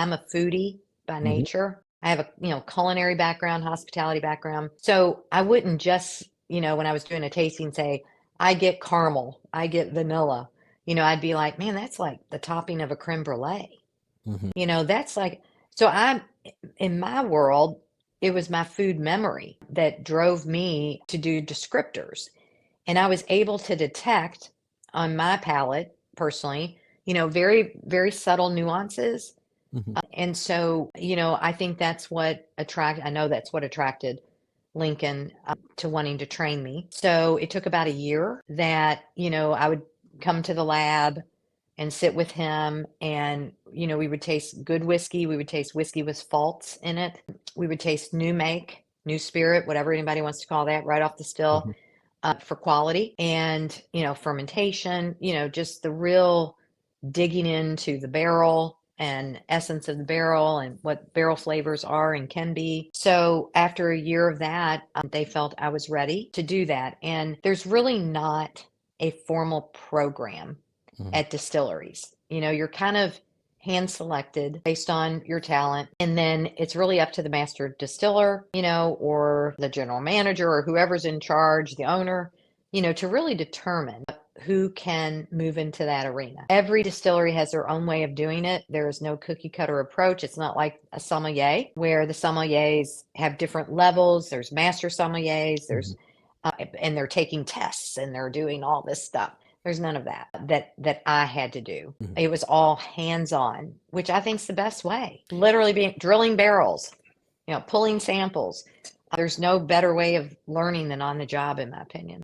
I'm a foodie by Hmm. nature. I have a, culinary background, hospitality background. So I wouldn't just, when I was doing a tasting say, I get caramel, I get vanilla. I'd be like, man, that's like the topping of a creme brulee. Hmm. That's like, so in my world, it was my food memory that drove me to do descriptors. And I was able to detect on my palate personally, very, very subtle nuances. Hmm. And so, I think I know that's what attracted Lincoln to wanting to train me. So it took about a year that, I would come to the lab and sit with him and, we would taste good whiskey. We would taste whiskey with faults in it. We would taste new make, new spirit, whatever anybody wants to call that, right off the still Hmm. for quality and, fermentation, just the real digging into the barrel and essence of the barrel and what barrel flavors are and can be. So after a year of that, they felt I was ready to do that. And there's really not a formal program Hmm. at distilleries. You're kind of hand selected based on your talent. And then it's really up to the master distiller, or the general manager or whoever's in charge, the owner, to really determine who can move into that arena. Every distillery has their own way of doing it. There is no cookie cutter approach. It's not like a sommelier where the sommeliers have different levels. There's master sommeliers, Hmm. and they're taking tests and they're doing all this stuff. There's none of that I had to do. Hmm. It was all hands on, which I think is the best way. Literally being drilling barrels, pulling samples. There's no better way of learning than on the job, in my opinion.